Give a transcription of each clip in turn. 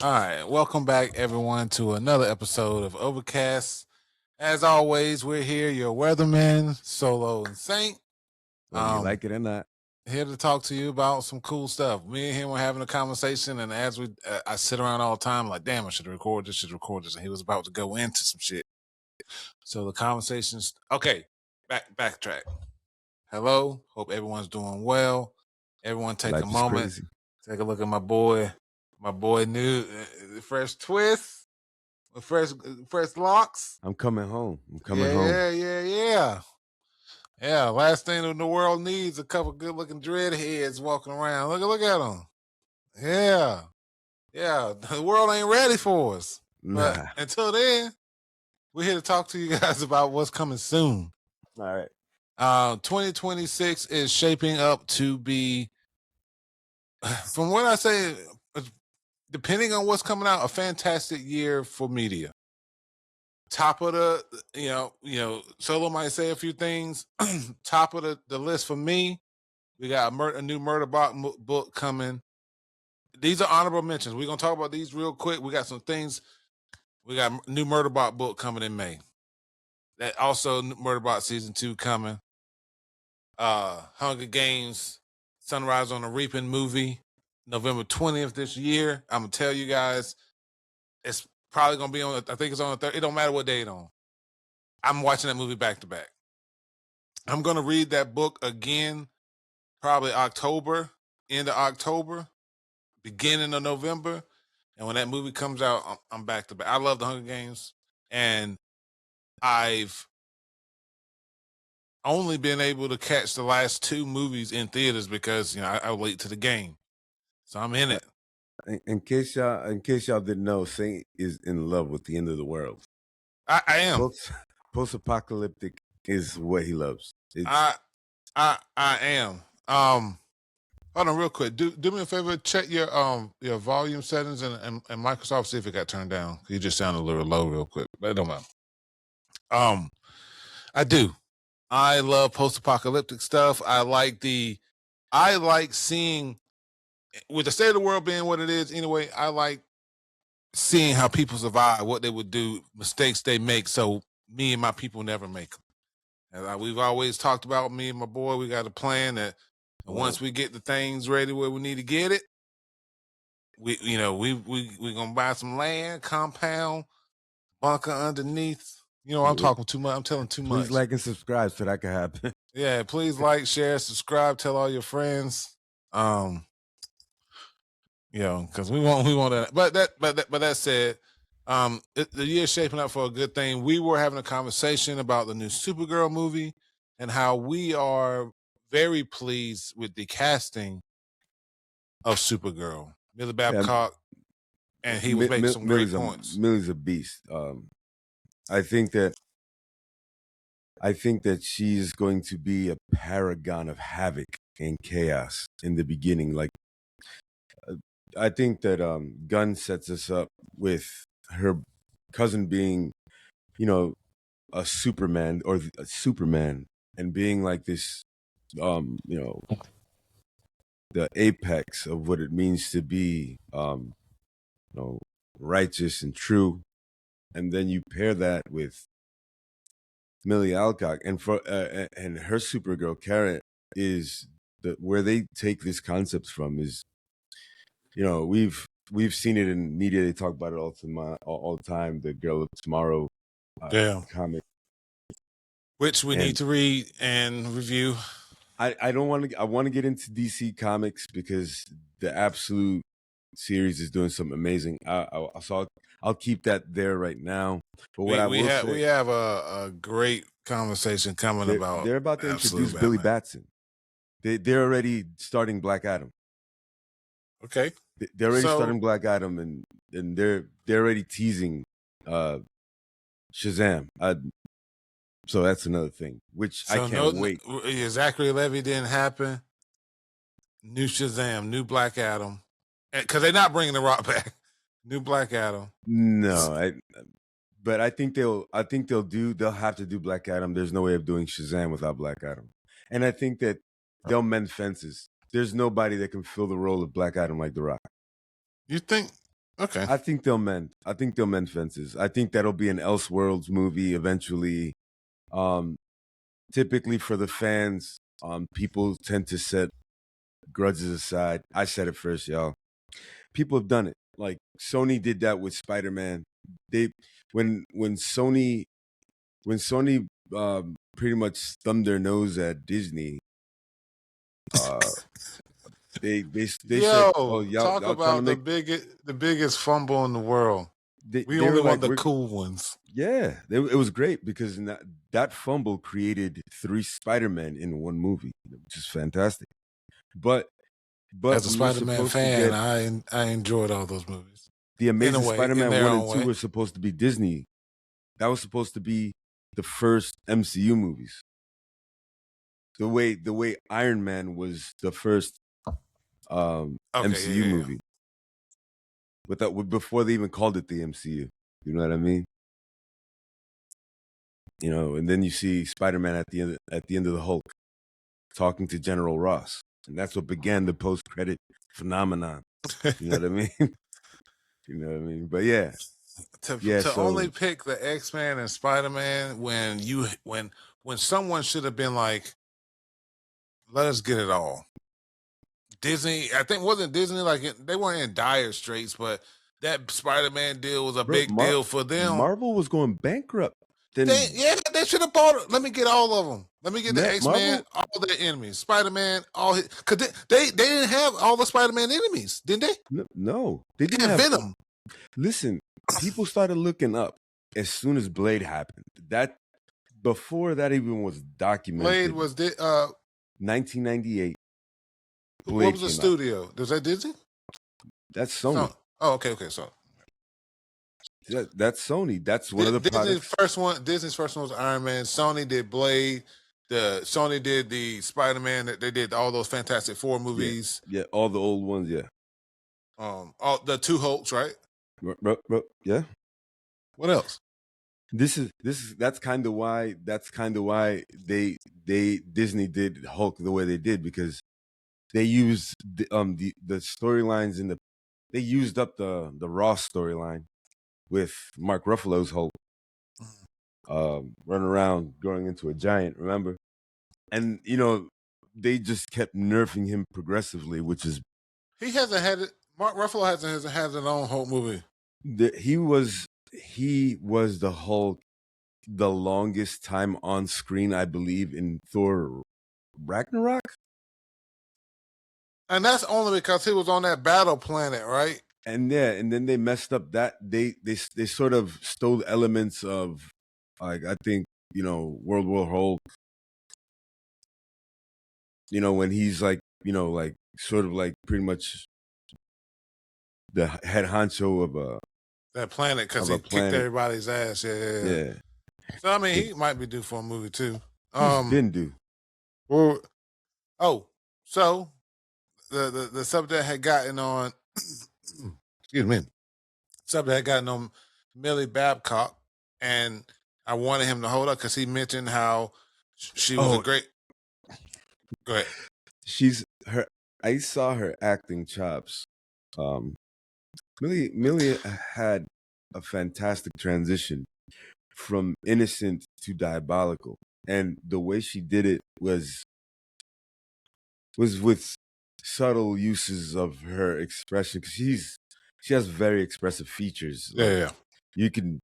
All right, welcome back everyone to another episode of Overcast. As always, we're here, your weatherman, Solo and Saint. Whether you like it or not. Here to talk to you about some cool stuff. Me and him were having a conversation, and as I sit around all the time, like, damn, I should record this, and he was about to go into some shit. So the conversations, okay, backtrack. Hello, hope everyone's doing well. Everyone take Life a is moment, crazy. take a look at my boy new fresh twist. Fresh locks. I'm coming home. Yeah. Last thing in the world needs a couple good looking dreadheads walking around. Look at them. Yeah. The world ain't ready for us. But Nah. until then, we're here to talk to you guys about what's coming soon. All right. 2026 is shaping up to be, from what I say, depending on what's coming out, a fantastic year for media. Top of the, Solo might say a few things. Top of the list for me, we got a new Murderbot book coming. These are honorable mentions. We're going to talk about these real quick. We got some things. We got a new Murderbot book coming in May. That also Murderbot season 2 coming. Hunger Games, Sunrise on the Reaping movie, November 20th this year. I'm going to tell you guys, it's probably going to be on, I think it's on the 3rd. It don't matter what day it's on. I'm watching that movie back to back. I'm going to read that book again, probably October, end of October, beginning of November. And when that movie comes out, I'm back to back. I love the Hunger Games. And I've only been able to catch the last 2 movies in theaters because, I was late to the game. So I'm in it. In case y'all didn't know, Saint is in love with the end of the world. I am. Post-apocalyptic is what he loves. I am. Hold on real quick. Do me a favor, check your volume settings and Microsoft, see if it got turned down. You just sound a little low real quick, but it don't matter. I do. I love post-apocalyptic stuff. I like seeing, with the state of the world being what it is anyway, I like seeing how people survive, what they would do, mistakes they make, so me and my people never make them. And we've always talked about, me and my boy, we got a plan that once we get the things ready where we need to get it, we gonna buy some land, compound, bunker underneath. I'm talking too much. I'm telling too much. Please like and subscribe so that can happen. Yeah, please like, share, subscribe, tell all your friends. Because we want that. But that said, the year's shaping up for a good thing. We were having a conversation about the new Supergirl movie and how we are very pleased with the casting of Supergirl. Millie Babcock, and he was making some great points. Millie's a beast. I think that she's going to be a paragon of havoc and chaos in the beginning. Like, I think that Gunn sets us up with her cousin being, a Superman or a Superman, and being like this, the apex of what it means to be, righteous and true. And then you pair that with Millie Alcock, and and her Supergirl Karen is where they take this concept from is, we've seen it in media. They talk about it all the time. The Girl of Tomorrow comic, which we need to read and review. I don't want to. I want to get into DC Comics because the Absolute series is doing something amazing. I'll keep that there right now. But what we have a great conversation coming about. They're about to introduce Billy Batson. They're already starting Black Adam. Okay. They're already starting Black Adam, and they're already teasing Shazam. So that's another thing, which I can't wait. Zachary Levi didn't happen. New Shazam, new Black Adam, because they're not bringing the Rock back. New Black Adam. No, but I think they'll have to do Black Adam. There's no way of doing Shazam without Black Adam, and I think that they'll mend fences. There's nobody that can fill the role of Black Adam like The Rock. You think? Okay. I think they'll mend. I think they'll mend fences. I think that'll be an Elseworlds movie eventually. Um, Typically for the fans, people tend to set grudges aside. I said it first, y'all. People have done it. Like Sony did that with Spider-Man. They when Sony pretty much thumbed their nose at Disney, uh, they said, "Oh, Yo, talk y'all trying to about make." the biggest fumble in the world. We They only were want like, the "We're cool ones yeah." It was great because in that fumble created 3 Spider-Men in one movie, which is fantastic. But as a we were Spider-Man supposed to fan, get I enjoyed all those movies the in a Amazing way, in Spider-Man their 1 and own 2 way. were supposed to be Disney. That was supposed to be the first MCU movies. The way Iron Man was the first Okay, yeah, MCU yeah, yeah. movie. Before they even called it the MCU. You know what I mean? You know, and then you see Spider-Man at the end of the Hulk talking to General Ross. And that's what began the post-credit phenomenon. You know what I mean? You know what I mean? But yeah. Yeah, To only so pick the X-Men and Spider-Man when someone should have been like, let us get it all. Disney, I think wasn't Disney like they weren't in dire straits, but that Spider-Man deal was a bro, big deal for them. Marvel was going bankrupt. They Then yeah, they should have bought it. Let me get all of them. Let me get the X-Men, Marvel all their enemies, Spider-Man, all his, because they didn't have all the Spider-Man enemies, didn't they? no, they They didn't had have Venom. listen, people started looking up as soon as Blade happened. That before that even was Blade documented, was 1998, what Blade was the came out. studio? Was that Disney? That's So Sony. oh, okay. So That's Sony. That's one of the products. Disney's first one was Iron Man. Sony did Blade. Sony did the Spider-Man. They did all those Fantastic Four Yeah, movies. yeah, all the old ones. Yeah, All the two Hulks, right? yeah. What else? That's kind of why they Disney did Hulk the way they did because they used the storylines in the they used up the Ross storyline with Mark Ruffalo's Hulk running around growing into a giant, remember? And you know, they just kept nerfing him progressively, which is He hasn't had it. Mark Ruffalo hasn't had his own Hulk movie. he was the Hulk the longest time on screen, I believe, in Thor Ragnarok. And that's only because he was on that battle planet, right? And yeah, and then they messed up that they sort of stole elements of like I think World War Hulk. You know when he's like like sort of like pretty much the head honcho That planet because of he a kicked planet. everybody's ass. Yeah. Yeah, So I mean, but he might be due for a movie too. he's been due. Well, oh, so the subject had gotten on. Excuse me. Subject had gotten on Millie Babcock, and I wanted him to hold up because he mentioned how she was a Oh, great. Go ahead. she's her. I saw her acting chops. Um, Millie had a fantastic transition from innocent to diabolical, and the way she did it was with subtle uses of her expression because she has very expressive features. Like Yeah. you can,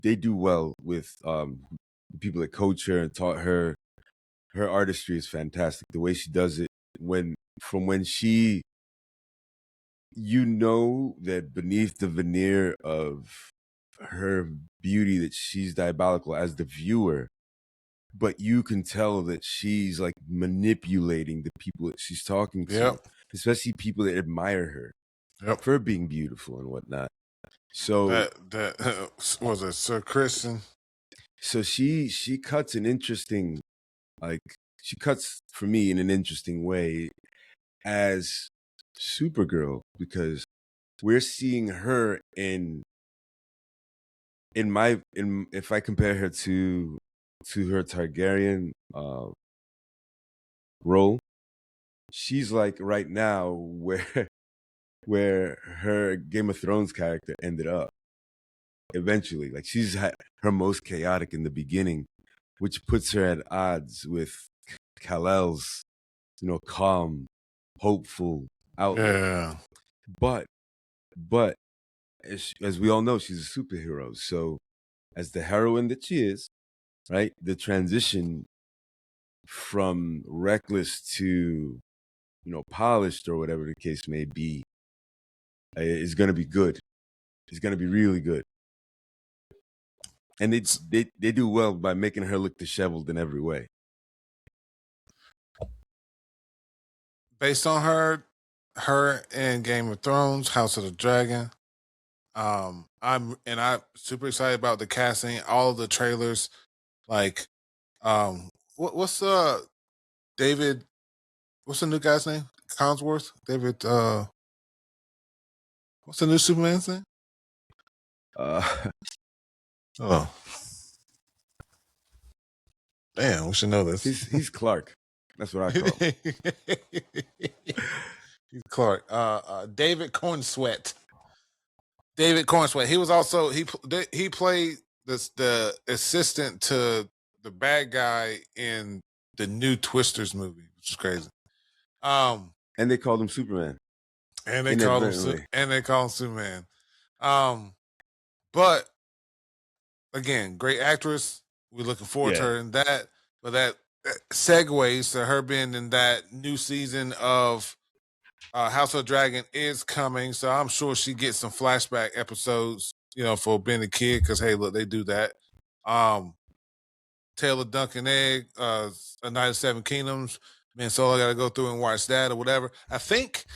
they do well with the people that coach her and taught her. Her artistry is fantastic. The way she does it when she, that beneath the veneer of her beauty that she's diabolical as the viewer, but you can tell that she's like manipulating the people that she's talking to, Yep. especially people that admire her Yep. for being beautiful and whatnot. So That was it, Sir Christian. so she cuts an interesting like she cuts for me in an interesting way as Supergirl because we're seeing her in if I compare her to her Targaryen role, she's like right now where where her Game of Thrones character ended up eventually. Like she's her most chaotic in the beginning, which puts her at odds with Kal-El's, calm, hopeful outlook. Yeah. But as we all know, she's a superhero. So as the heroine that she is, right, the transition from reckless to polished or whatever the case may be is going to be good. It's going to be really good. And they do well by making her look disheveled in every way. Based on her in Game of Thrones, House of the Dragon. I'm super excited about the casting, all of the trailers. Like, what's David? What's the new guy's name? Consworth? David? What's the new Superman's name? Oh, damn, we should know this. He's Clark. That's what I call him. He's Clark. David Cornsweet. David Cornsweet. He was also he played the assistant to the bad guy in the new Twisters movie, which is crazy. And they called him Superman. And they called him Superman. But again, great actress. We're looking forward to her in that. But that segues to her being in that new season of House of Dragon is coming. So I'm sure she gets some flashback episodes, for being a kid. Because hey, look, they do that. Taylor Duncan Egg, A Night of Seven Kingdoms. Man, so I got to go through and watch that or whatever. I think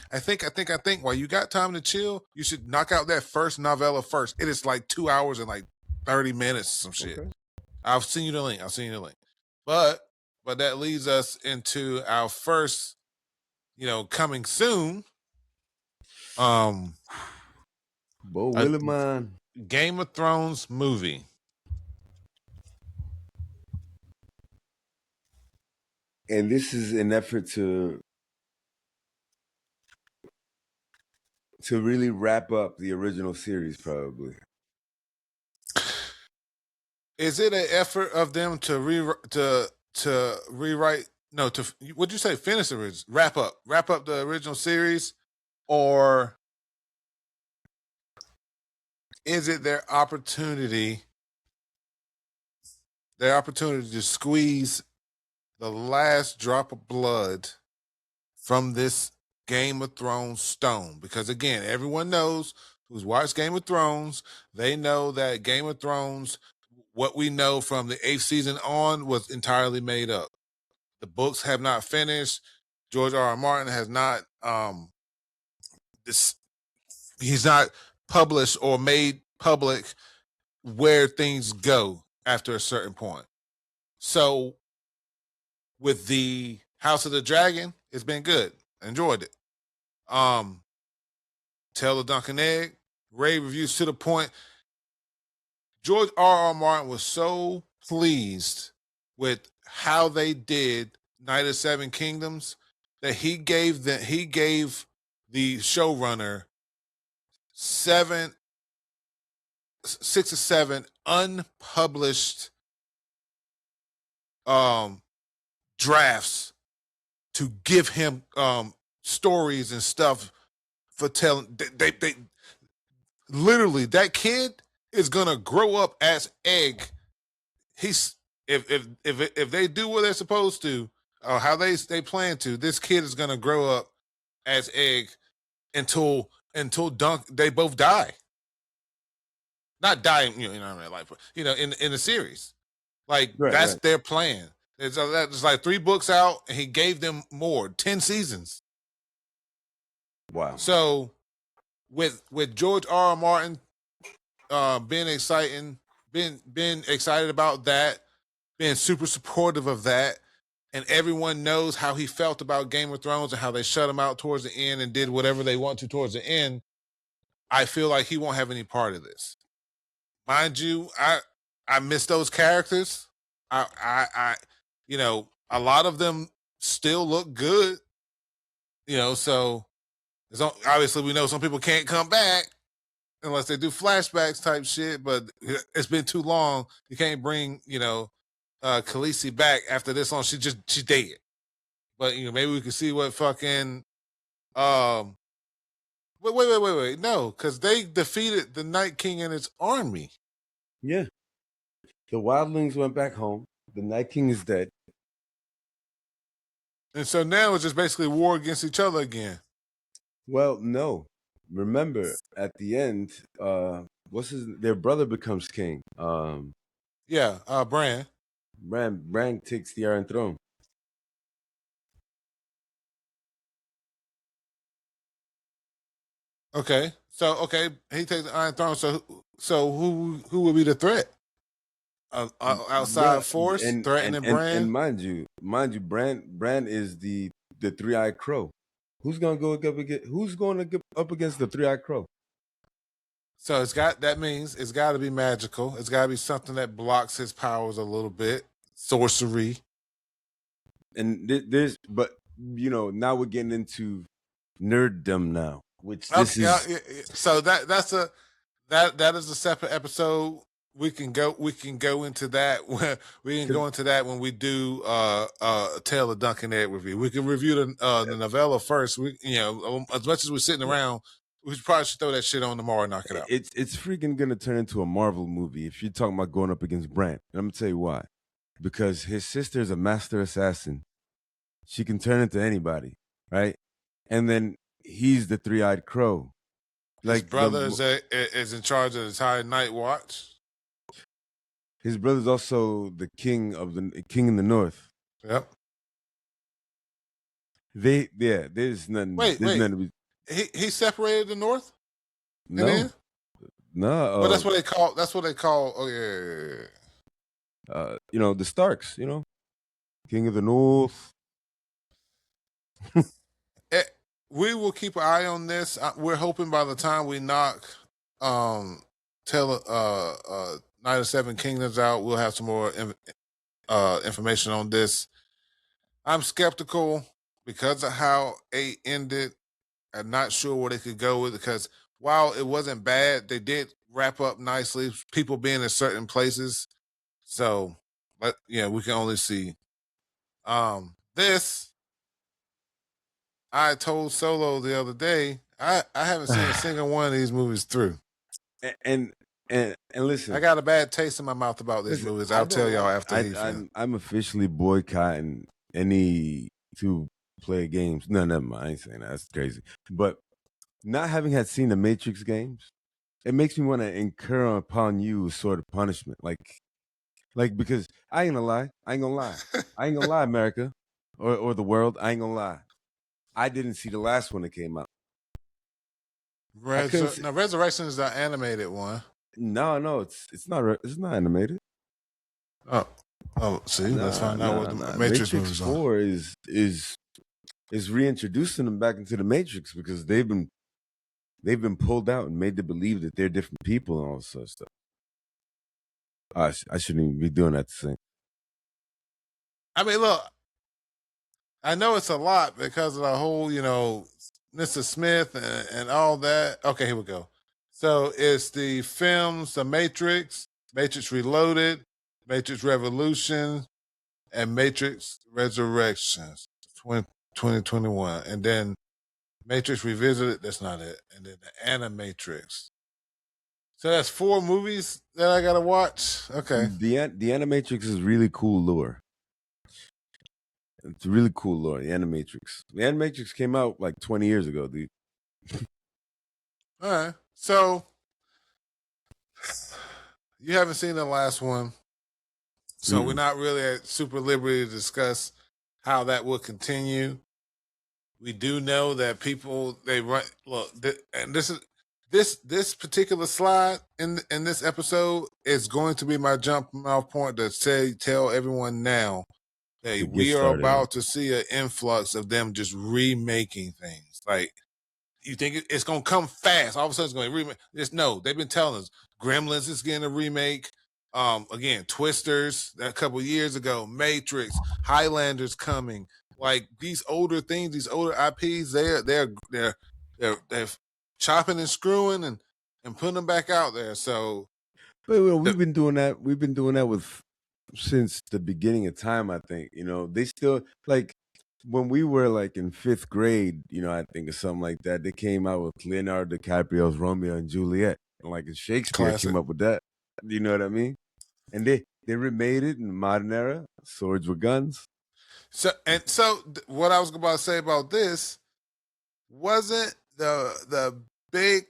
while you got time to chill, you should knock out that first novella first. It is like 2 hours and like 30 minutes, some shit. Okay. I'll send you the link. But that leads us into our first, coming soon. Bo Williman. Game of Thrones movie. And this is an effort to really wrap up the original series, probably. Is it an effort of them to rewrite? No, what'd you say? Finish the original, wrap up the original series, or is it their opportunity to squeeze the last drop of blood from this Game of Thrones stone? Because again, everyone knows who's watched Game of Thrones, they know that Game of Thrones, what we know from the 8th season on, was entirely made up. The books have not finished. George R. R. Martin has not he's not published or made public where things go after a certain point. So with the House of the Dragon, it's been good. Enjoyed it. Taylor Duncan Egg, rave reviews to the point. George R. R. Martin was so pleased with how they did Night of Seven Kingdoms that he gave the showrunner 6 or 7 unpublished drafts to give him stories and stuff for telling. They literally, that kid is gonna grow up as Egg. He's if they do what they're supposed to, or how they plan to, this kid is gonna grow up as Egg until they both die. Not dying, in real life, in the series. Like that's their plan. There's like 3 books out, and he gave them more, 10 seasons. Wow. So with George R. R. Martin being excited about that, being super supportive of that, and everyone knows how he felt about Game of Thrones and how they shut him out towards the end and did whatever they want to towards the end, I feel like he won't have any part of this. Mind you, I miss those characters. I a lot of them still look good. So Obviously, we know some people can't come back unless they do flashbacks type shit. But it's been too long. You can't bring Khaleesi back after this long. She dead. But maybe we can see what fucking wait. No, because they defeated the Night King and his army. Yeah. The wildlings went back home. The Night King is dead. And so now it's just basically war against each other again. Well, no. Remember, at the end, their brother becomes king. Bran. Bran takes the Iron Throne. Okay. So he takes the Iron Throne. So who would be the threat? Outside force threatening Bran. And mind you, Bran is the three-eyed crow. Who's going to go up against the three-eyed crow? So that means it's got to be magical. It's got to be something that blocks his powers a little bit. Sorcery. And but now we're getting into nerddom now, which this is. So that is a separate episode. We can go into that when we do Tale of Duncan Egg review. We can review the novella first. As much as we're sitting around, we probably should throw that shit on tomorrow and knock it out. It's freaking gonna turn into a Marvel movie if you're talking about going up against Bran. And I'm gonna tell you why. Because his sister is a master assassin. She can turn into anybody, right? And then he's the three-eyed crow. His brother is in charge of the entire Night Watch. His brother's also the king in the north. Yep. There's nothing. Wait. He separated the north. No. But that's what they call. Oh yeah. The Starks. King of the North. We will keep an eye on this. We're hoping by the time we knock Night of Seven Kingdoms out, we'll have some more information on this. I'm skeptical because of how 8 ended. I'm not sure where they could go with it, because while it wasn't bad, they did wrap up nicely. People being in certain places. So, but we can only see. This, I told Solo the other day, I haven't seen a single one of these movies through. And listen, I got a bad taste in my mouth about these movies. I'll tell y'all after I'm officially boycotting any to play games. No, never mind. I ain't saying that. That's crazy. But not having had seen the Matrix games, it makes me want to incur upon you a sort of punishment. Like because I ain't gonna lie, America or the world. I ain't gonna lie. I didn't see the last one that came out. Resurrection is the animated one. No, it's not. It's not animated. See, let's find out what the Matrix 4 is reintroducing them back into the Matrix, because they've been pulled out and made to believe that they're different people and all this sort of stuff. I shouldn't even be doing that to sing. I mean, look, I know it's a lot because of the whole, Mr. Smith and all that. Okay, here we go. So it's the films, The Matrix, Matrix Reloaded, Matrix Revolution, and Matrix Resurrections, 2021. And then Matrix Revisited, that's not it. And then the Animatrix. So that's 4 movies that I gotta watch. Okay. The Animatrix is really cool lore. It's really cool lore. The Animatrix. The Animatrix came out like 20 years ago, dude. All right. So you haven't seen the last one, so we're not really at super liberty to discuss how that will continue. We do know that people and this particular slide in this episode is going to be my jumping off point to tell everyone now that we are about to see an influx of them just remaking things. Like, you think it's going to come fast? All of a sudden, it's going to remake. Just no, they've been telling us Gremlins is getting a remake. Again, Twisters a couple years ago, Matrix, Highlanders coming. Like, these older things, these older IPs, they're they're chopping and screwing and putting them back out there. So, But we've been doing that. We've been doing that with since the beginning of time. I think they still like when we were like in fifth grade. I think or something like that. They came out with Leonardo DiCaprio's Romeo and Juliet, and like Shakespeare classic. came up with that. You know what I mean? And they remade it in the modern era. Swords with guns. So what I was about to say about this wasn't the big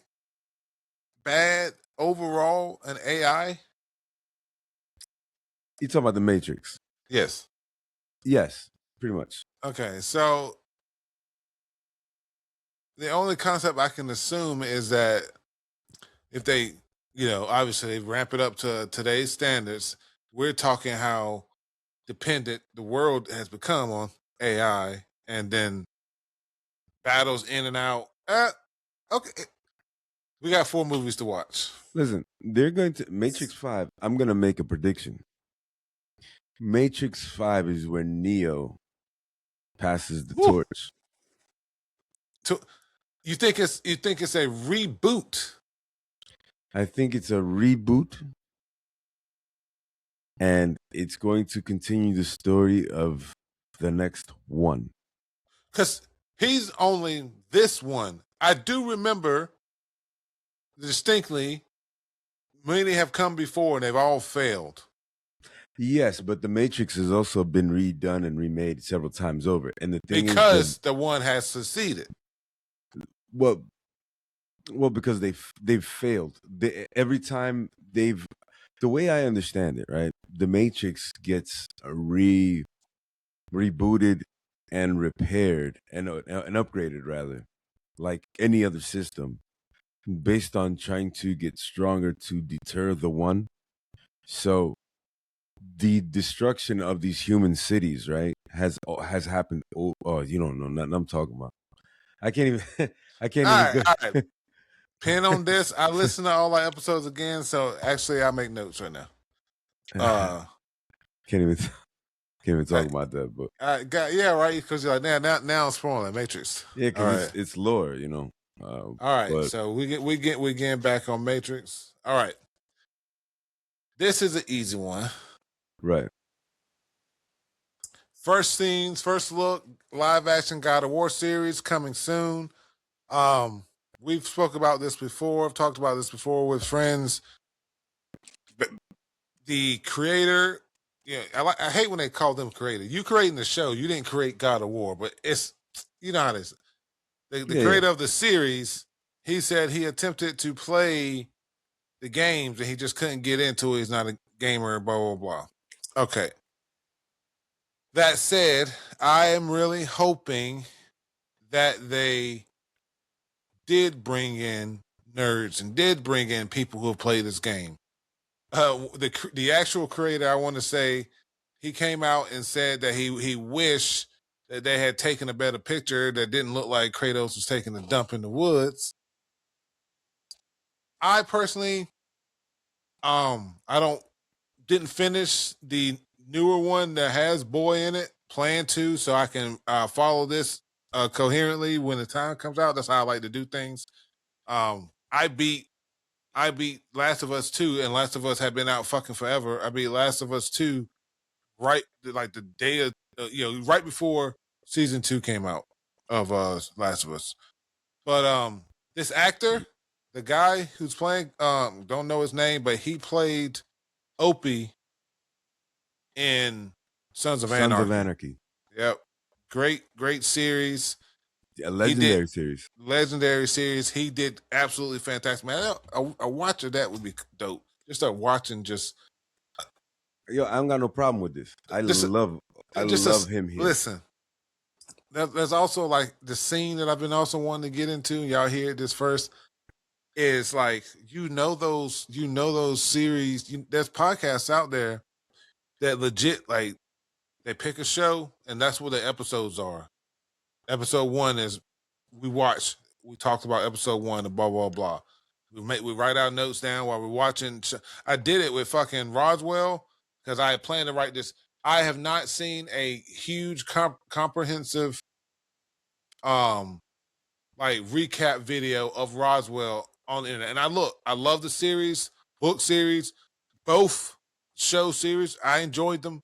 bad overall an AI? You talking about the Matrix? Yes. Yes, pretty much. Okay, so the only concept I can assume is that if they, obviously they ramp it up to today's standards, we're talking how dependent the world has become on AI, and then battles in and out. Okay, we got 4 movies to watch. Listen, they're going to Matrix 5. I'm going to make a prediction. Matrix 5 is where Neo passes the Whew. torch. You think it's a reboot? I think it's a reboot, and it's going to continue the story of the next one. Because he's only this one. I do remember distinctly many have come before and they've all failed. Yes, but the Matrix has also been redone and remade several times over. And the thing because is the one has succeeded. Well, because they've failed. Every time they've the way I understand it, right? The Matrix gets rebooted and repaired and upgraded rather, like any other system, based on trying to get stronger to deter the one. So the destruction of these human cities, right, has happened. Oh, you don't know nothing I'm talking about. I can't even. I can't All even right, go. all right. Pin on this. I listen to all our episodes again, so actually I make notes right now. Can't even talk about that, but yeah, right. Because you're like now I'm spoiling Matrix. yeah, All because right, it's lore, all right. But So we getting back on Matrix. All right, this is an easy one. right. First scenes, first look, live action God of War series coming soon. We've spoke about this before. I've talked about this before with friends. But the creator, I hate when they call them creator. You creating the show, you didn't create God of War, but it's how it is. The Yeah, creator of the series, he said he attempted to play the games and he just couldn't get into it. He's not a gamer. Blah blah blah. Okay. That said, I am really hoping that they did bring in nerds and did bring in people who have played this game. The actual creator, I want to say, he came out and said that he wished that they had taken a better picture that didn't look like Kratos was taking a dump in the woods. I personally, I didn't finish the newer one that has Boy in it. Plan to, so I can follow this coherently when the time comes out. That's how I like to do things. I beat Last of Us 2, and Last of Us had been out fucking forever. I beat Last of Us 2 right like the day of right before season 2 came out of Last of Us. But this actor, the guy who's playing, don't know his name, but he played Opie in Sons of Sons Anarchy. of Anarchy. Yep. Great series. A legendary series. Legendary series. He did absolutely fantastic. Man, a watch of that would be dope. Just start watching Yo, I don't got no problem with this. I love him here. Listen, there's also like the scene that I've been also wanting to get into. Y'all hear this first. Is like those series. There's podcasts out there that legit like they pick a show and that's what the episodes are. Episode 1 is we talked about episode 1 and blah blah blah. We write our notes down while we're watching. I did it with fucking Roswell because I had planned to write this. I have not seen a huge comprehensive like recap video of Roswell on the internet. And I love the series, book series, both show series. I enjoyed them,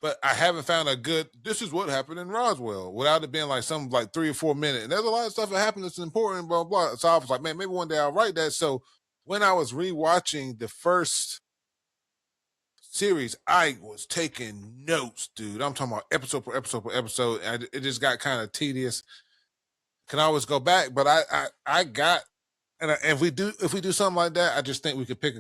but I haven't found a good. This is what happened in Roswell without it being like some like 3 or 4 minutes. And there's a lot of stuff that happened that's important, blah blah. So I was like, man, maybe one day I'll write that. So when I was rewatching the first series, I was taking notes, dude. I'm talking about episode per episode per episode. And it just got kind of tedious. Can always go back, but I got and if we do something like that, I just think we could pick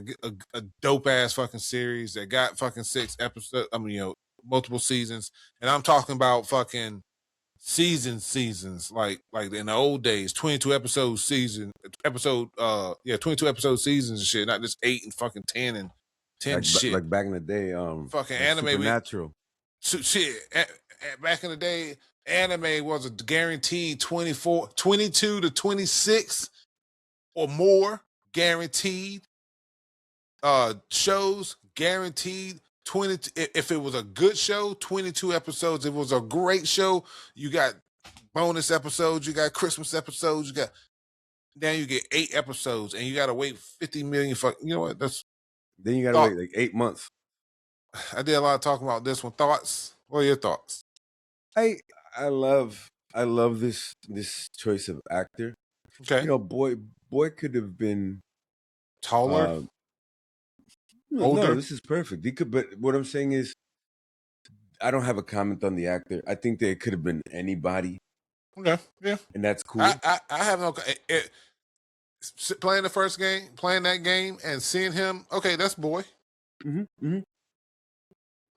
a dope ass fucking series that got fucking 6 episodes. I mean, multiple seasons, and I'm talking about fucking seasons, like in the old days, 22 episode season, 22 episode seasons and shit, not just 8 and fucking 10 and 10 shit. Like back in the day, Fucking like anime, Supernatural. shit. Back in the day, anime was a guaranteed 22 to 26 or more guaranteed. Shows guaranteed 20. If it was a good show, 22 episodes. If it was a great show, you got bonus episodes, you got Christmas episodes, you got now you get 8 episodes, and you got to wait 50 million. You know what? Then you got to wait like 8 months. I did a lot of talking about this one. Thoughts? What are your thoughts? I love this choice of actor. Okay, You know, boy could have been taller, no, older. this is perfect. He could, but what I'm saying is, I don't have a comment on the actor. I think that it could have been anybody, Okay, yeah. and that's cool. I have no. Playing the first game, playing that game, and seeing him. Okay, that's boy.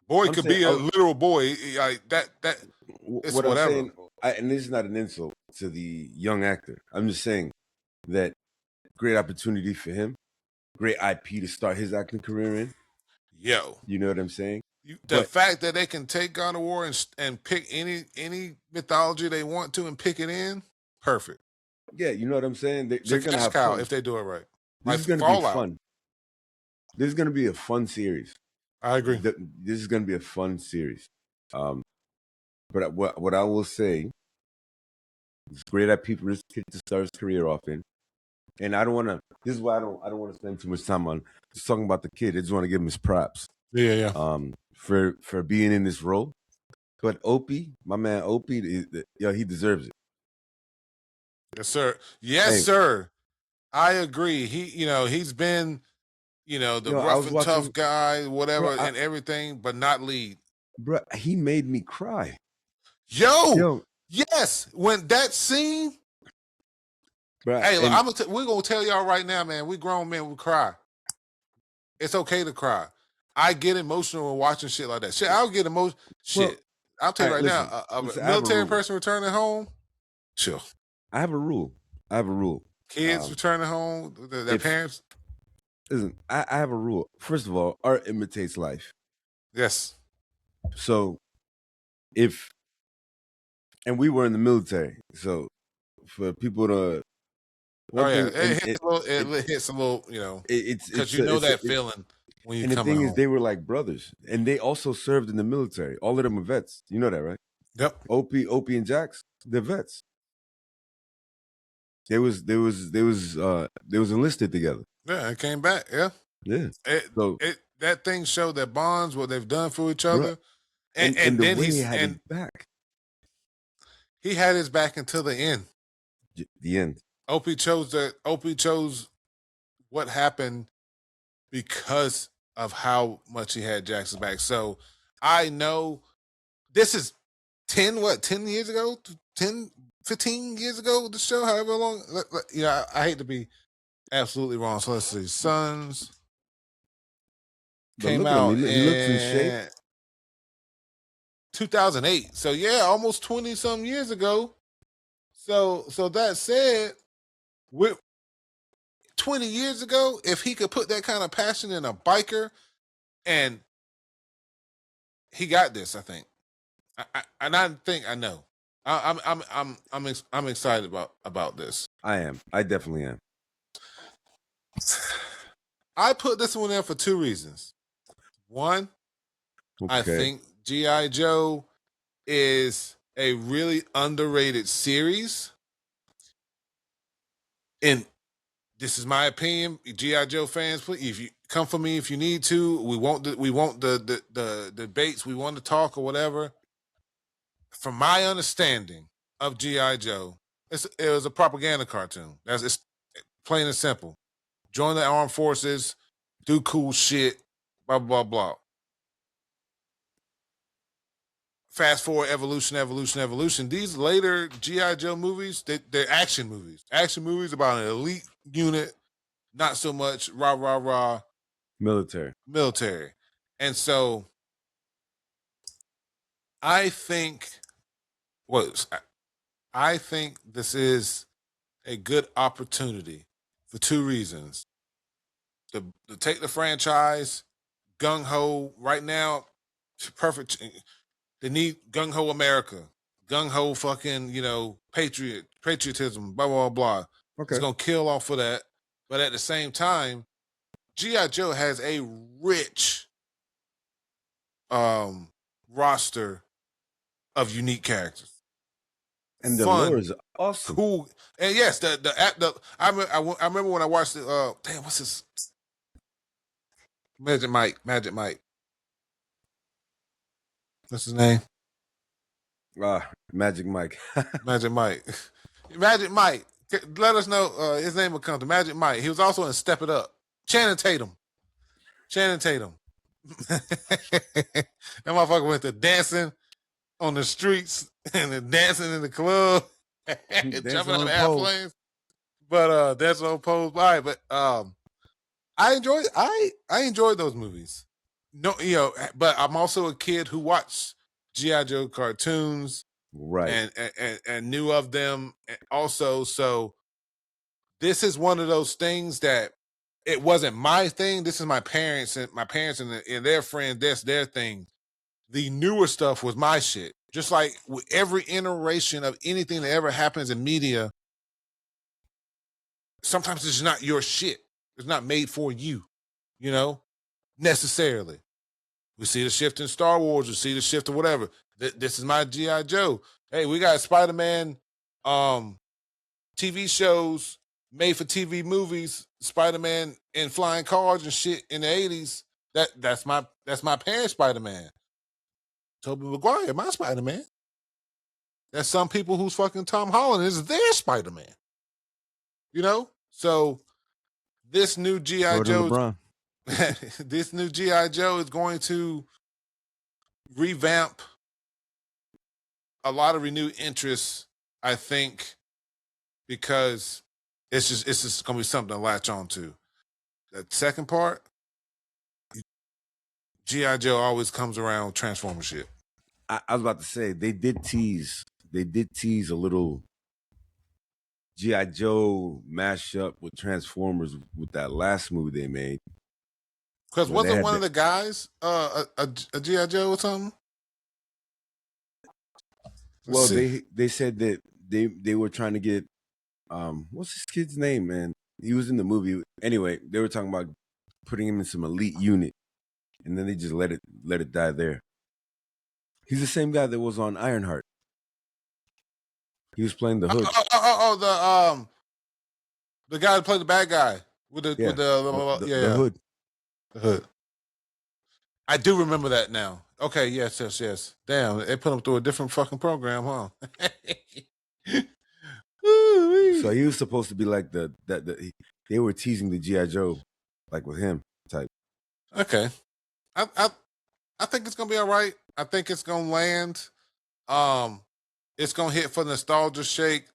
Boy I'm could saying, be a literal boy. Like that. It's what I'm whatever. saying, and this is not an insult to the young actor. I'm just saying that great opportunity for him, great IP to start his acting career in. Yo, You know what I'm saying? the fact that they can take God of War and pick any mythology they want to and pick it in, perfect. Yeah, you know what I'm saying? They're It's a gonna cash have cow fun. if they do it right. This Like is gonna Fallout. be fun. This is gonna be a fun series. I agree. This is gonna be a fun series. But what I will say, it's great that people this kid to start his career off in. And I don't want to. This is why I don't want to spend too much time on just talking about the kid. I just want to give him his props. Yeah. For being in this role. But Opie, my man Opie, he deserves it. Yes, sir. Yes, sir. I agree. He's been, the rough and tough guy, whatever, and everything, but not lead. Bro, he made me cry. Yo, yes. When that scene, bro, hey, look, we're gonna tell y'all right now, man. We grown men, we cry. It's okay to cry. I get emotional when watching shit like that. Shit, I'll get emotional. Shit, I'll tell you right now, a military person returning home, chill. I have a rule. Kids returning home, their parents. Listen, I have a rule. First of all, art imitates life. Yes. So, and we were in the military, so for people to, it hits a little, because that feeling when you come home. And the thing is, they were like brothers, and they also served in the military. All of them are vets. You know that, right? Yep. Opie and Jax, they're vets. They was enlisted together. Yeah, it came back. Yeah. That thing showed their bonds, what they've done for each other, and then he had his back. He had his back until the end. The end. Opie chose what happened because of how much he had Jackson's back. So I know this is 10 years ago? 15 years ago, the show, however long. I hate to be absolutely wrong. So let's see. Sons came out he looks in shape. 2008. So yeah, almost 20 some years ago. So that said, with 20 years ago, if he could put that kind of passion in a biker, and he got this, I think. I know. I'm excited about this. I am. I definitely am. I put this one in for 2 reasons. One, I think G.I. Joe is a really underrated series. and this is my opinion, GI Joe fans. Please, if you come for me, if you need to, we want the debates. We want to talk or whatever. From my understanding of GI Joe, it was a propaganda cartoon. It's plain and simple. Join the armed forces, do cool shit, blah blah blah. Fast forward, evolution. These later GI Joe movies, they're action movies. Action movies about an elite unit, not so much rah rah rah military. And so I think I think this is a good opportunity for two reasons. To take the franchise gung ho right now, perfect. They need gung ho America, gung ho fucking patriotism, blah blah blah. Okay. It's gonna kill off of that, but at the same time, GI Joe has a rich roster of unique characters. And the Fun, lore is awesome. cool, and yes, I remember when I watched it. Damn, what's this? Magic Mike. What's his name? Magic Mike. Magic Mike. Magic Mike. Let us know his name will come to Magic Mike. He was also in Step It Up. Channing Tatum. That motherfucker went to dancing on the streets and then dancing in the club. Jumping out of airplanes. But that's on pose. All right, but I enjoyed those movies. No, but I'm also a kid who watched G.I. Joe cartoons, right, and knew of them also. So this is one of those things that it wasn't my thing. This is my parents and their friends. That's their thing. The newer stuff was my shit. Just like with every iteration of anything that ever happens in media, sometimes it's not your shit. It's not made for you, necessarily. We see the shift in Star Wars. We see the shift of whatever. This is my G.I. Joe. Hey, we got Spider-Man TV shows made for TV movies, Spider-Man in flying cars and shit in the 80s. That's my parents' Spider-Man. Tobey Maguire, my Spider-Man. That's some people who's fucking Tom Holland is their Spider-Man. So this new G.I. Joe, this new G.I. Joe is going to revamp a lot of renewed interest, I think, because it's just gonna be something to latch on to. The second part, G.I. Joe always comes around Transformer shit. I was about to say they did tease a little G.I. Joe mashup with Transformers with that last movie they made. Because wasn't one of the guys a G.I. Joe or something? Well, they said that they were trying to get what's this kid's name, man? He was in the movie. Anyway, they were talking about putting him in some elite unit, and then they just let it die there. He's the same guy that was on Ironheart. He was playing the Hood. The guy that played the bad guy with the Hood. The Hood. I do remember that now. Okay, yes. Damn, they put him through a different fucking program, huh? So he was supposed to be like they were teasing the G.I. Joe, like with him type. Okay, I think it's gonna be all right. I think it's gonna land. It's gonna hit for nostalgia sake.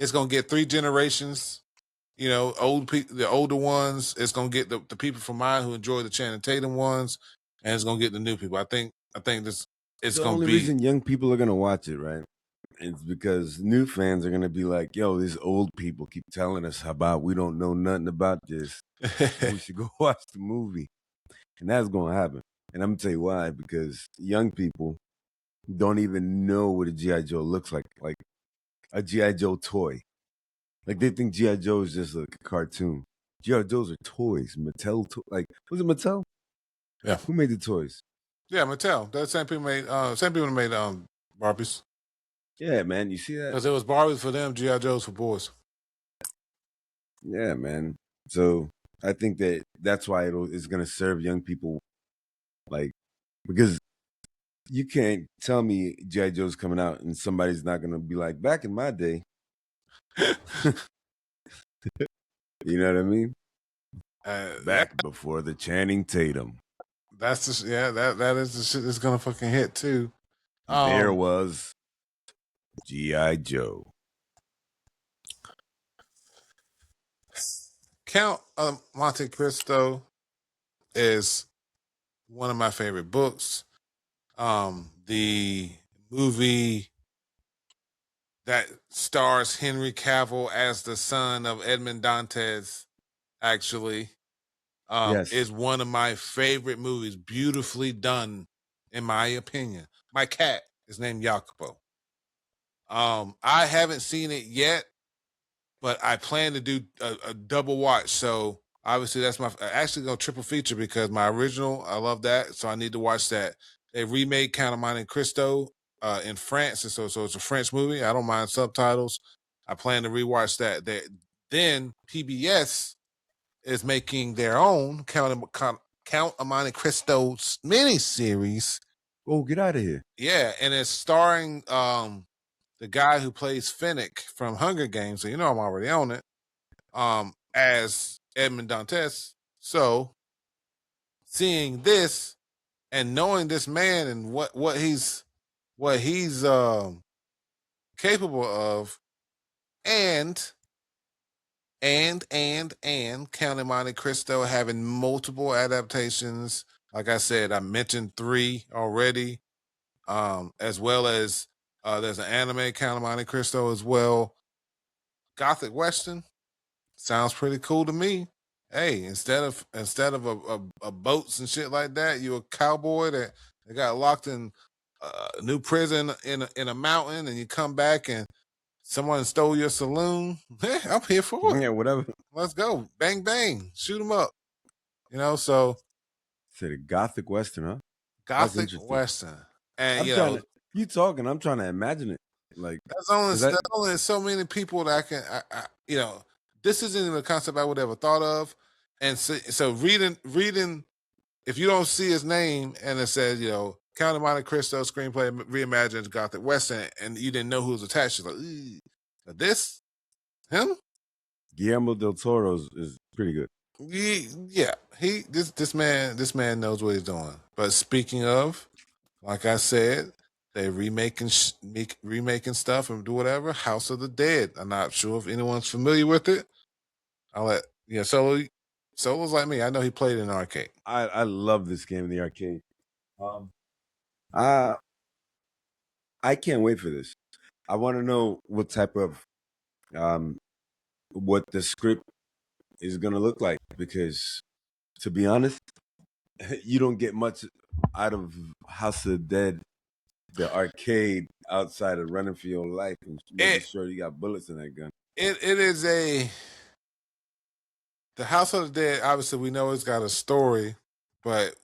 It's gonna get 3 generations. The older ones. It's gonna get the people from mine who enjoy the Channing Tatum ones, and it's gonna get the new people. I think this. It's the gonna only be reason young people are gonna watch it, right? It's because new fans are gonna be like, "Yo, these old people keep telling us about we don't know nothing about this. We should go watch the movie," and that's gonna happen. And I'm gonna tell you why. Because young people don't even know what a GI Joe looks like a GI Joe toy. Like they think GI Joe is just like a cartoon. GI Joes are toys. Mattel, was it Mattel? Yeah. Who made the toys? Yeah, Mattel. The same people made Barbies. Yeah, man. You see that? Because it was Barbies for them, GI Joes for boys. Yeah, man. So I think that that's why it's gonna serve young people, like, because you can't tell me G.I. Joe's coming out and somebody's not gonna be like, back in my day. You know what I mean? Yeah, Back before the Channing Tatum, that's just that is the shit that's gonna fucking hit too. there was G.I. Joe. Count Monte Cristo is one of my favorite books. The movie that stars Henry Cavill as the son of Edmond Dantes, actually, Yes. is one of my favorite movies. Beautifully done, in my opinion. My cat is named Jacopo. I haven't seen it yet, but I plan to do a double watch. So obviously, that's my actually going to triple feature because my original, I love that. So I need to watch that. They remade Count of Monte Cristo in France, and so it's a French movie. I don't mind subtitles. I plan to rewatch that. Then PBS is making their own Count of Monte Cristo miniseries. Oh, get out of here. Yeah, and it's starring the guy who plays Finnick from Hunger Games, so you know I'm already on it. As Edmond Dantes. So seeing this and knowing this man and what he's capable of, and Count of Monte Cristo having multiple adaptations. Like I said, I mentioned 3 already. As well as there's an anime Count of Monte Cristo as well. Gothic Western sounds pretty cool to me. Hey, instead of a boats and shit like that, you a cowboy that got locked in a new prison in a mountain, and you come back and someone stole your saloon. Hey, I'm here for it. Yeah, whatever. Let's go, bang bang, shoot them up. So Said a Gothic Western, huh? That's Gothic interesting. Western, and I'm trying to. You talking? I'm trying to imagine it. Like, There's only so many people that I can, this isn't even a concept I would ever thought of. And so reading, if you don't see his name and it says, Count of Monte Cristo screenplay reimagines Gothic Western, and you didn't know who was attached, you're like, this, him? Guillermo del Toro is pretty good. Yeah, this man knows what he's doing. But speaking of, like I said, they remaking stuff and do whatever. House of the Dead. I'm not sure if anyone's familiar with it. I'll let Solo's like me. I know he played in the arcade. I love this game in the arcade. I I can't wait for this. I want to know what type of what the script is gonna look like, because to be honest, you don't get much out of House of the Dead, the arcade, outside of running for your life and making sure you got bullets in that gun. It is the House of the Dead. Obviously, we know it's got a story, but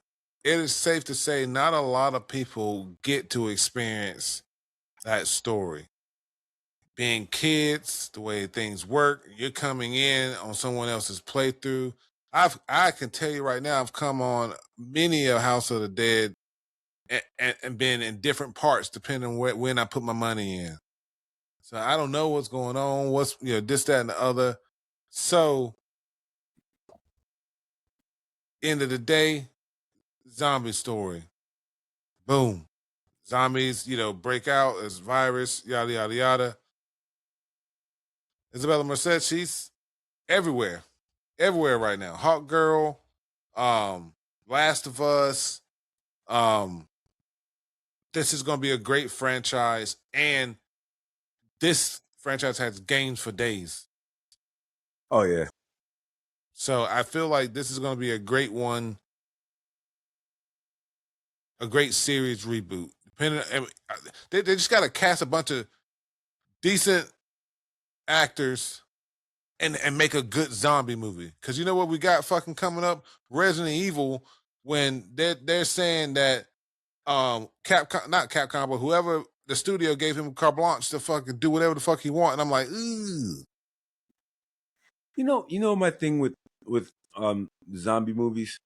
it is safe to say not a lot of people get to experience that story. Being kids, the way things work, you're coming in on someone else's playthrough. I can tell you right now, I've come on many a House of the Dead and been in different parts depending on when I put my money in. So I don't know what's going on, what's this, that, and the other. So end of the day, zombie story. Boom. Zombies, break out as virus, yada yada yada. Isabella Merced, she's everywhere. Everywhere right now. Hawk Girl, Last of Us. This is gonna be a great franchise, and this franchise has games for days. Oh yeah. So I feel like this is going to be a great one, a great series reboot. They just got to cast a bunch of decent actors and make a good zombie movie. Because you know what we got fucking coming up? Resident Evil. When they're saying that Capcom, not Capcom, but whoever the studio gave him carte blanche to fucking do whatever the fuck he want, and I'm like, ooh. You know my thing with zombie movies.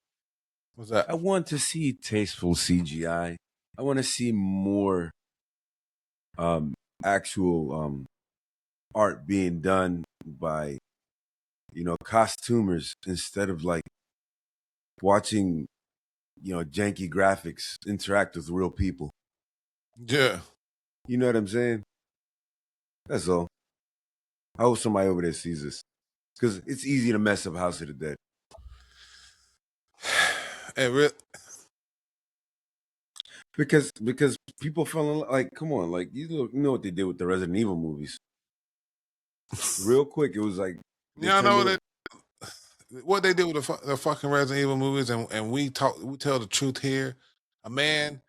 What's that? I want to see tasteful CGI. I want to see more actual art being done by costumers instead of like watching janky graphics interact with real people. Yeah. You know what I'm saying? That's all. I hope somebody over there sees this because it's easy to mess up House of the Dead. And Because people fell in like, come on, like you know what they did with the Resident Evil movies. Real quick, it was like they yeah, I turned know it. what they did with the fucking Resident Evil movies, and we tell the truth here. A man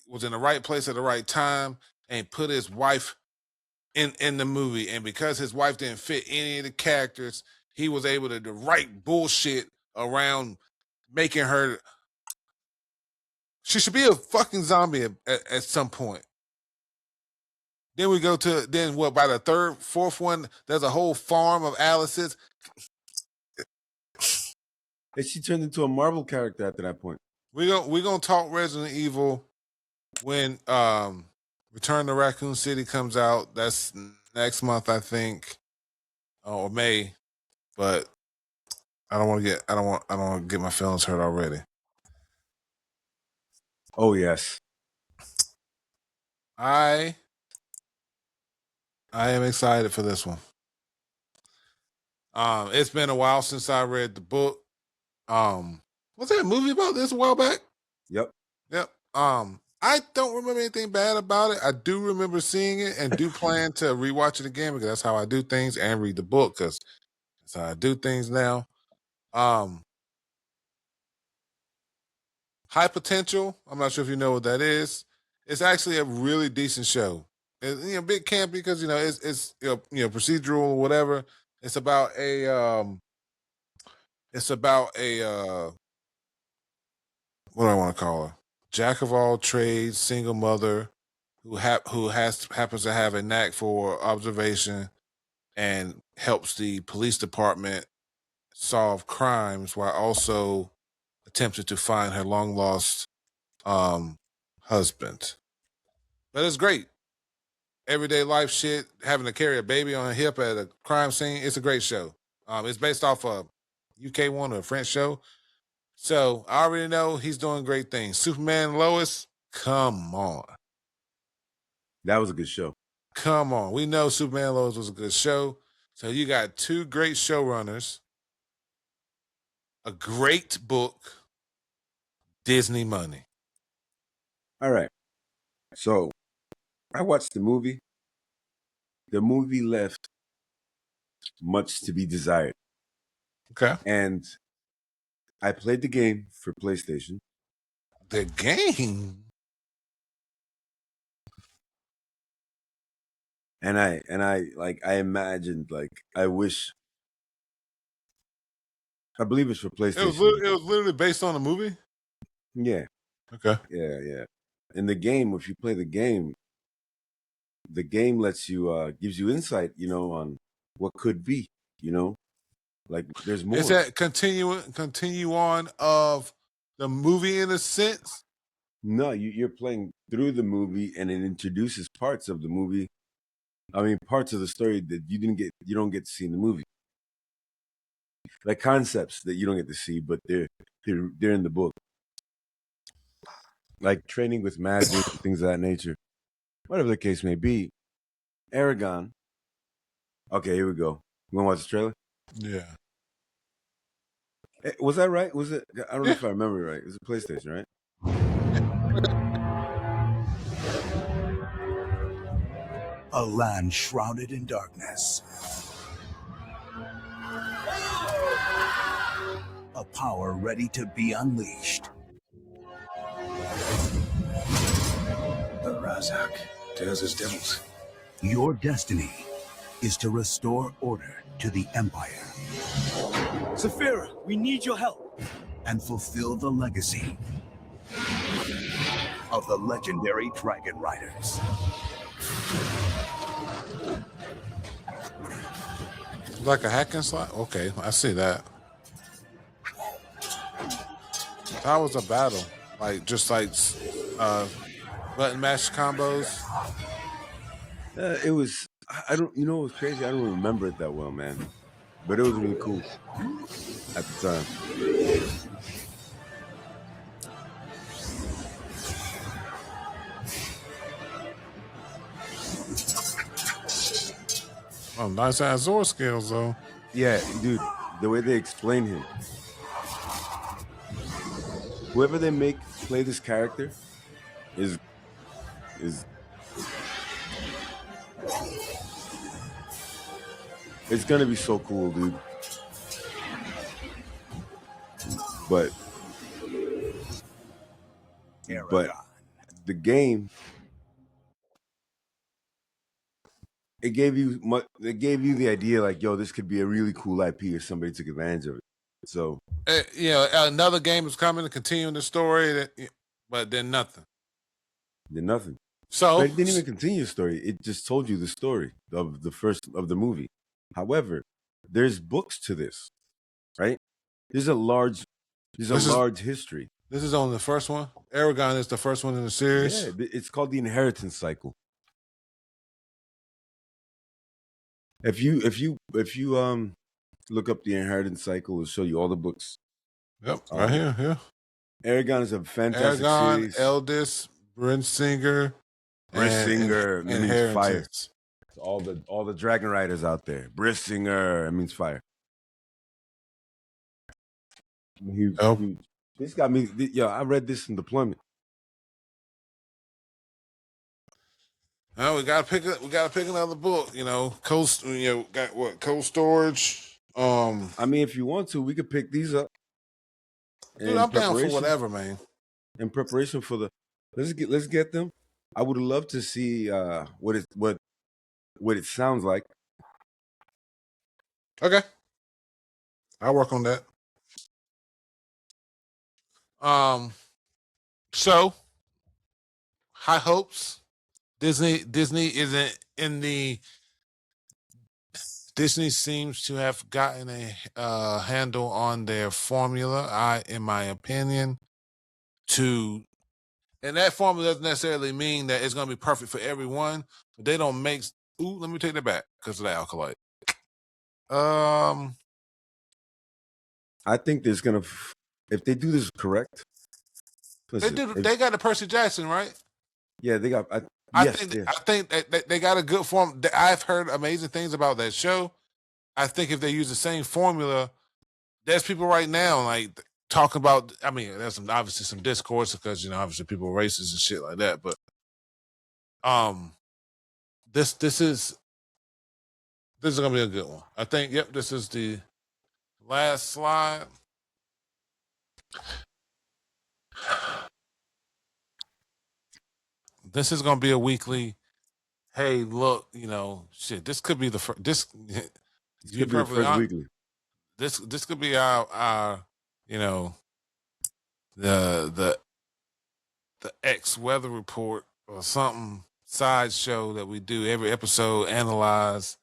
was in the right place at the right time and put his wife in the movie, and because his wife didn't fit any of the characters, he was able to write bullshit around making her. She should be a fucking zombie at some point. Then we go to by the third, fourth one, there's a whole farm of Alice's. And she turned into a Marvel character after that point. We gonna talk Resident Evil when Return to Raccoon City comes out. That's next month, I think, or May. But I don't want to get my feelings hurt already. Oh yes, I am excited for this one. It's been a while since I read the book. Was there a movie about this a while back? Yep. I don't remember anything bad about it. I do remember seeing it and do plan to rewatch it again because that's how I do things, and read the book because that's how I do things now. High Potential. I'm not sure if you know what that is. It's actually a really decent show. It's, a bit campy because it's procedural or whatever. It's about a what do I want to call her? Jack of all trades, single mother who happens to have a knack for observation and helps the police department solve crimes while also attempting to find her long lost husband. But it's great. Everyday life shit, having to carry a baby on her hip at a crime scene. It's a great show. It's based off a UK one or a French show. So I already know he's doing great things. Superman and Lois, come on. That was a good show. Come on. We know Superman and Lois was a good show. So you got two great showrunners, a great book, Disney money. All right. So I watched the movie. The movie left much to be desired. Okay. And I played the game for PlayStation. The game? And I imagined, like, I believe it's for PlayStation. It was literally based on a movie? Yeah. Okay. Yeah. In the game, if you play the game lets you gives you insight, on what could be, like there's more. Is that continue on of the movie in a sense? No, you're playing through the movie, and it introduces parts of the movie. I mean, parts of the story that you don't get to see in the movie, like concepts that you don't get to see, but they're in the book, like training with magic, things of that nature. Whatever the case may be, Eragon. Okay, here we go. You want to watch the trailer? Yeah. Was that right? Was it? I don't know if I remember right. It was a PlayStation, right? A land shrouded in darkness. A power ready to be unleashed. The Razak dares his devils. Your destiny is to restore order to the Empire. Saphira, we need your help. And fulfill the legacy of the legendary Dragon Riders. Like a hack and slide? Okay, I see that. How was a battle? Like, just like button mash combos? It was. I don't. You know, it was crazy. I don't remember it that well, man. But it was really cool at the time. Oh, nice ass Zor skills, though. Yeah, dude. The way they explain him. Whoever they make play this character is it's gonna be so cool, dude. But Eragon. the game, it gave you the idea like, yo, this could be a really cool IP if somebody took advantage of it. So You know, another game is coming to continue the story, but then nothing. did nothing. So But it didn't even continue the story. It just told you the story of the first of the movie. However, there's books to this, right? There's a large history. This is only the first one. Eragon is the first one in the series. Yeah, it's called the inheritance cycle. If you look up the inheritance cycle, it'll show you all the books. Yep, right here. Yeah. Eragon is a fantastic Eragon, series. Eldest, Brinsinger, Brissinger means fire. Inheritance. All the dragon riders out there. Brissinger, it means fire. Huge. This got me. Yo, I read this in deployment. Oh, we gotta pick another book. You know, cold storage. I mean, if you want to, we could pick these up. Dude, I'm down for whatever, man. In preparation for the, let's get them. I would love to see what it sounds like. Okay, I'll work on that. So high hopes. Disney isn't in the. Disney seems to have gotten a handle on their formula. In my opinion, and that formula doesn't necessarily mean that it's going to be perfect for everyone. But they don't make. Ooh, let me take that back because of the alkaloid. I think there's gonna, if they do this correct. Listen, they got the Percy Jackson, right? Yeah, they got. I think they got a good form. I've heard amazing things about that show. I think if they use the same formula, there's people right now like talking about. I mean, there's obviously some discourse because obviously people are racist and shit like that. But this is gonna be a good one. I think. Yep, this is the last slide. This is gonna be a weekly. Hey, look, shit. This could be the first. This could be the first weekly. This could be our the X weather report or something sideshow that we do every episode. Analyze,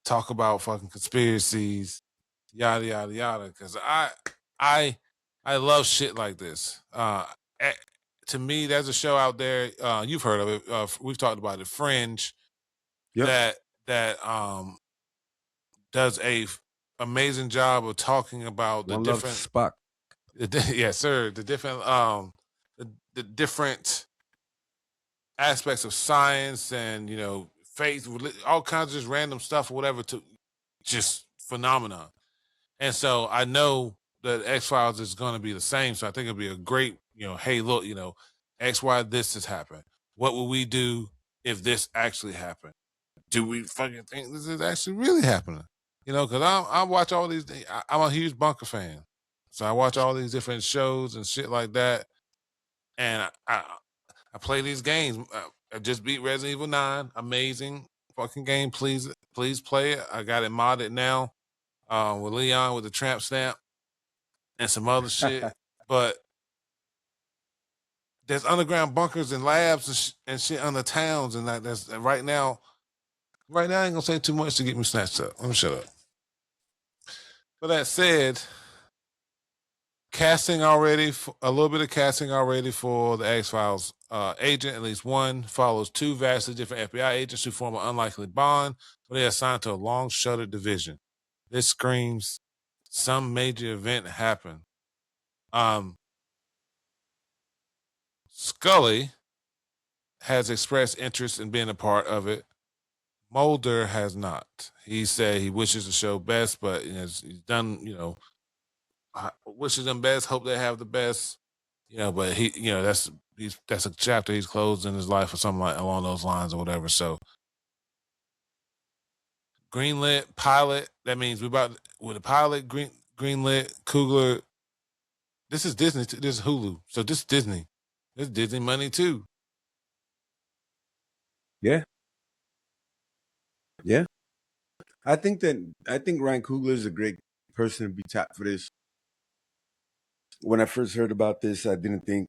talk about fucking conspiracies, yada yada yada. Because I love shit like this. To me, there's a show out there. You've heard of it. We've talked about it. Fringe. Yep. That does a amazing job of talking about the different Spock. Yes, sir. The different the different aspects of science and faith, all kinds of just random stuff or whatever, to just phenomenon. And so I know that X-Files is going to be the same. So I think it'll be a great, hey, look, X, Y, this has happened. What would we do if this actually happened? Do we fucking think this is actually really happening? Because I watch all these things. I'm a huge Bunker fan. So I watch all these different shows and shit like that. And I play these games. I just beat Resident Evil 9. Amazing fucking game. Please play it. I got it modded now with Leon with the tramp stamp and some other shit. But there's underground bunkers and labs and shit on the towns, and that's right now. Right now, I ain't gonna say too much to get me snatched up. Let me shut up. But that said, casting already, a little bit of casting already for the X-Files agent. At least one follows two vastly different FBI agents who form an unlikely bond, but they are assigned to a long-shuttered division. This screams some major event happened. Scully has expressed interest in being a part of it. Mulder has not. He said he wishes the show best, but he's done, wishes them best, hope they have the best, but that's a chapter he's closed in his life or something like along those lines or whatever. So greenlit pilot, that means with a pilot, greenlit, Coogler. This is Disney, this is Hulu. So this is Disney. This is Disney money too. Yeah. Yeah. I think Ryan Coogler is a great person to be tapped for this. When I first heard about this, I didn't think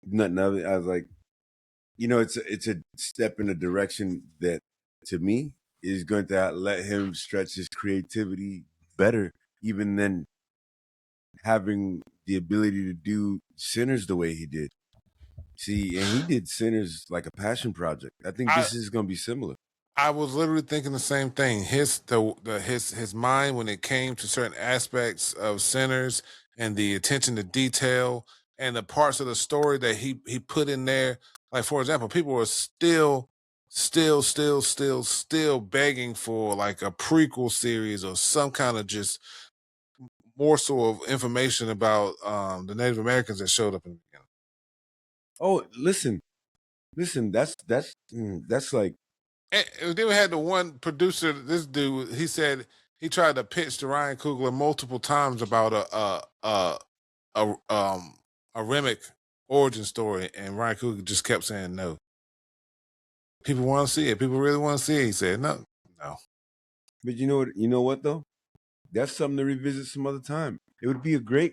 nothing of it. I was like, it's a step in a direction that, to me, is going to let him stretch his creativity better, even than having the ability to do Sinners the way he did. See, and he did Sinners like a passion project. I think this is going to be similar. I was literally thinking the same thing. His mind when it came to certain aspects of Sinners and the attention to detail and the parts of the story that he put in there. Like, for example, people were still begging for like a prequel series or some kind of just morsel of information about the Native Americans that showed up in the beginning. Oh, listen, that's like. And then we had the one producer, this dude, he said he tried to pitch to Ryan Coogler multiple times about a Remick origin story, and Ryan Coogler just kept saying no. People want to see it. People really want to see it. He said no. But you know what though? That's something to revisit some other time. It would be a great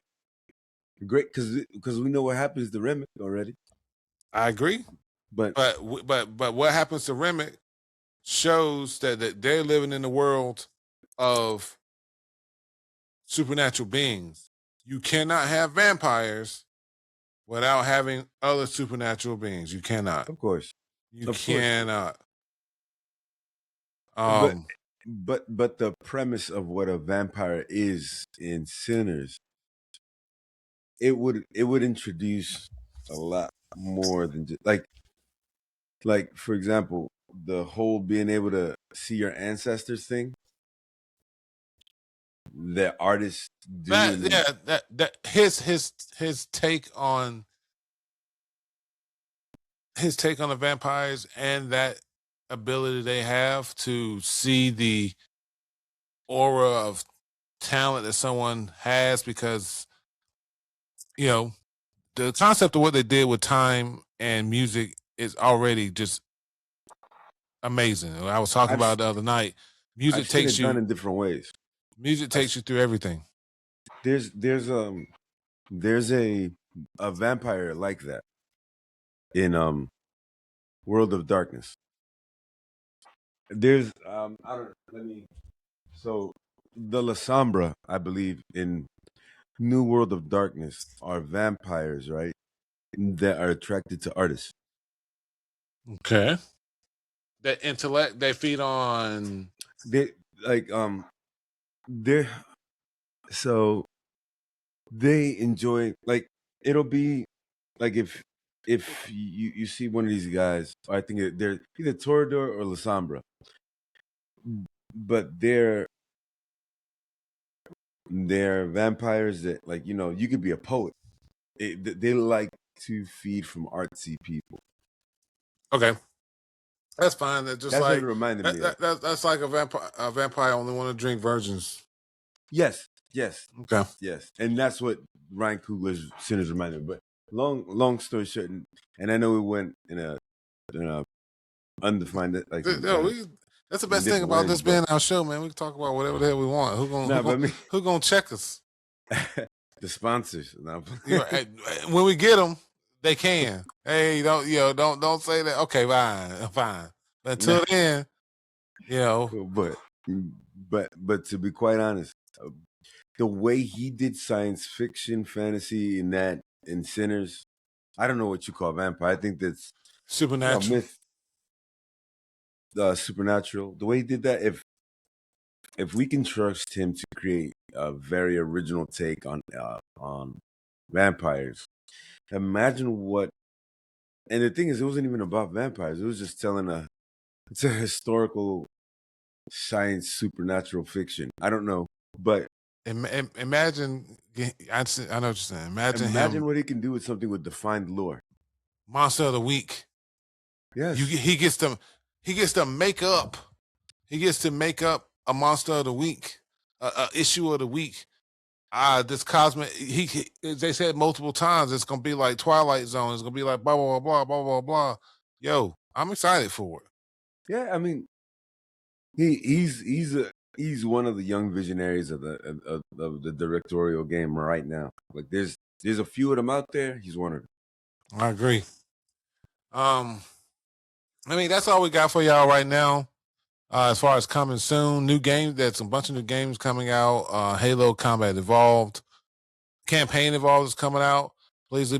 because we know what happens to Remick already. I agree, but what happens to Remick shows that they're living in the world of supernatural beings. You cannot have vampires without having other supernatural beings. You cannot. Of course. You cannot. But the premise of what a vampire is in Sinners, it would introduce a lot more than just like for example, the whole being able to see your ancestors thing that artists do. That his take on the vampires and that ability they have to see the aura of talent that someone has, because the concept of what they did with time and music is already just amazing. I was talking about it the other night. Music takes you done in different ways. Music takes you through everything. There's a vampire like that in World of Darkness. There's so the La Sombra, I believe, in New World of Darkness are vampires, right? That are attracted to artists. Okay. That intellect, they feed on they enjoy, like, it'll be like if you see one of these guys, I think they're either Torador or La Sombra, but they're vampires that, like, you could be a poet. They like to feed from artsy people. Okay, that's fine. That's like what it reminded me of. That's like a vampire. A vampire only want to drink virgins. Yes. Okay. Yes, and that's what Ryan Coogler's Sinners reminded me. But long story short, and I know we went in a undefined, like, that's the best thing about this being our show, man. We can talk about whatever the hell we want. Who gonna check us? The sponsors. When we get them, They can. Hey, don't say that. Okay, fine. But until then, but to be quite honest, the way he did science fiction, fantasy in Sinners, I don't know what you call vampire. I think that's supernatural. Myth, supernatural. The way he did that, if we can trust him to create a very original take on vampires, imagine what. And the thing is, it wasn't even about vampires. It was just it's a historical science supernatural fiction. I don't know, but imagine. I know what you're saying. Imagine him. What he can do with something with defined lore. Monster of the week. Yes, he gets to make up. He gets to make up a monster of the week, issue of the week. This cosmic. They said multiple times it's gonna be like Twilight Zone. It's gonna be like blah blah blah blah blah blah. Yo, I'm excited for it. Yeah, I mean, he's one of the young visionaries of the directorial game right now. Like there's a few of them out there. He's one of them. I agree. I mean, that's all we got for y'all right now. As far as coming soon, new games. There's a bunch of new games coming out. Halo Combat Evolved, Campaign Evolved is coming out. Please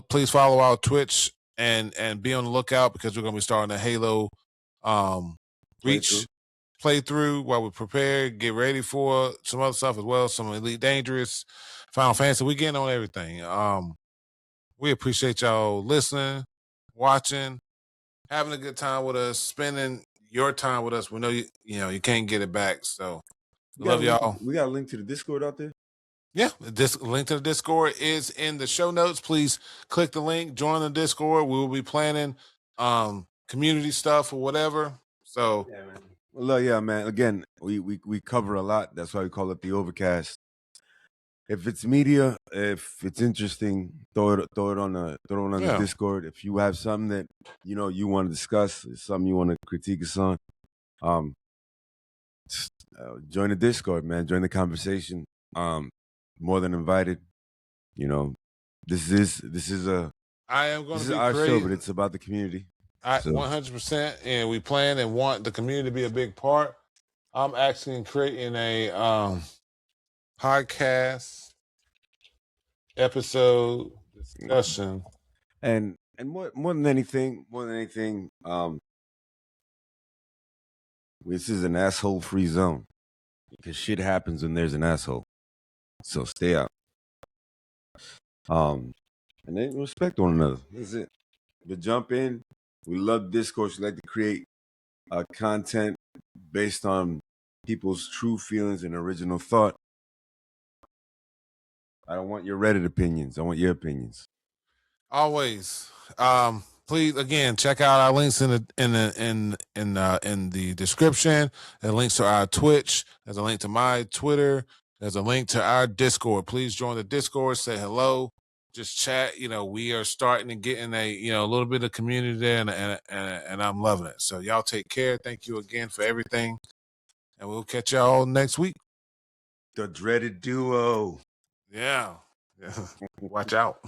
please follow our Twitch and be on the lookout because we're gonna be starting a Halo Reach playthrough while we prepare, get ready for some other stuff as well. Some Elite Dangerous, Final Fantasy. We getting on everything. We appreciate y'all listening, watching, having a good time with us, spending your time with us. We know you can't get it back. So love y'all. We got a link to the Discord out there. Yeah, this link to the Discord is in the show notes. Please click the link, join the Discord. We will be planning community stuff or whatever. So yeah, man. Well, yeah, man. Again, we cover a lot. That's why we call it the Overcast. If it's media, if it's interesting, throw it on the Discord. If you have something that you want to discuss, something you want to critique us on, join the Discord, man. Join the conversation. More than invited. This is our show, but it's about the community. 100%, and we plan and want the community to be a big part. I'm actually creating a podcast episode discussion, and more than anything, this is an asshole-free zone because shit happens when there's an asshole. So stay out. And then respect one another. That's it. But jump in. We love discourse. We like to create content based on people's true feelings and original thought. I don't want your Reddit opinions. I want your opinions. Always. Please again check out our links in the description. There's links to our Twitch. There's a link to my Twitter. There's a link to our Discord. Please join the Discord. Say hello. Just chat. We are starting to get in a little bit of community there, and I'm loving it. So y'all take care. Thank you again for everything, and we'll catch y'all next week. The dreaded duo. Yeah. Watch out.